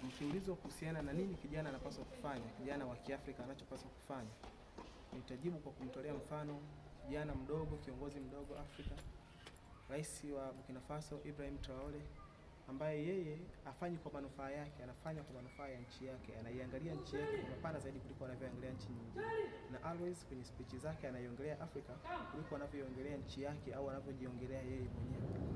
Nikiulizwa kuhusiana na nini kijana anapaswa kufanya, kijana wa Kiafrika anachopaswa kufanya, nitajibu kwa kumtolea mfano kijana mdogo, kiongozi mdogo Afrika, Rais wa Burkina Faso Ibrahim Traore, ambaye yeye afanyi kwa manufaa yake, anafanya kwa manufaa ya nchi yake, anaiangalia nchi yake kwa mapana zaidi kuliko anavyoangalia nchi nyingine. Na always kwenye speech zake anaiongelea Afrika kuliko anavyoiongelea nchi yake au anavyojiongelea yeye mwenyewe.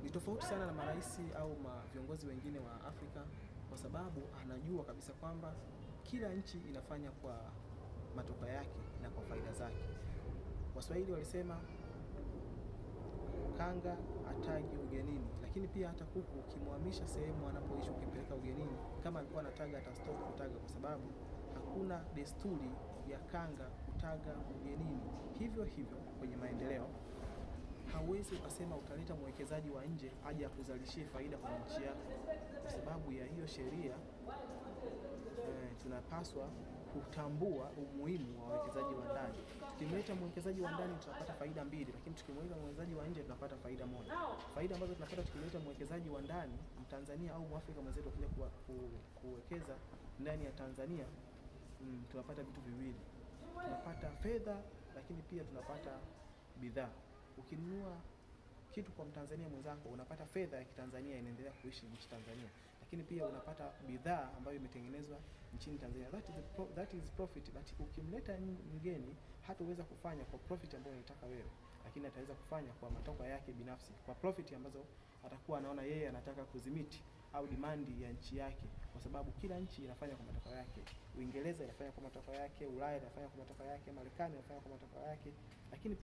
Ni tofauti sana na marais au viongozi wengine wa Afrika kwa sababu anajua kabisa kwamba kila nchi inafanya kwa matokeo yake na kwa faida zake. Waswahili walisema kanga atagi ugenini, lakini pia hata kuku ukimhamisha sehemu anapoishi ukipeleka ugenini, kama alikuwa anataga atastop kutaga, kwa sababu hakuna desturi ya kanga kutaga ugenini. Hivyo hivyo kwenye maendeleo, hauwezi ukasema utaleta mwekezaji wa nje aje akuzalishie faida kwa nchi yako. Kwa sababu ya hiyo sheria, tunapaswa kutambua umuhimu wa wawekezaji wa ndani. Tukimleta mwekezaji wa ndani tunapata faida mbili, lakini tukimleta mwekezaji wa nje tunapata faida moja. Faida ambazo tunapata tukimleta mwekezaji wa ndani, Mtanzania au Mwafrika mwenzetu akija kuwekeza ndani ya Tanzania, tunapata vitu viwili. Tunapata fedha, lakini pia tunapata bidhaa. Ukinunua kitu kwa Mtanzania mwenzako, unapata fedha ya Kitanzania inaendelea kuishi nchi Tanzania, lakini pia unapata bidhaa ambayo imetengenezwa nchini Tanzania. That is profit. But ukimleta mgeni, hataweza kufanya kwa profit ambayo unataka wewe, lakini ataweza kufanya kwa matakwa yake binafsi, kwa profit ambazo atakuwa anaona yeye anataka kuzimiti au demand ya nchi yake, kwa sababu kila nchi inafanya kwa matakwa yake. Uingereza inafanya kwa matakwa yake, Ulaya inafanya kwa matakwa yake, Marekani inafanya kwa matakwa yake, lakini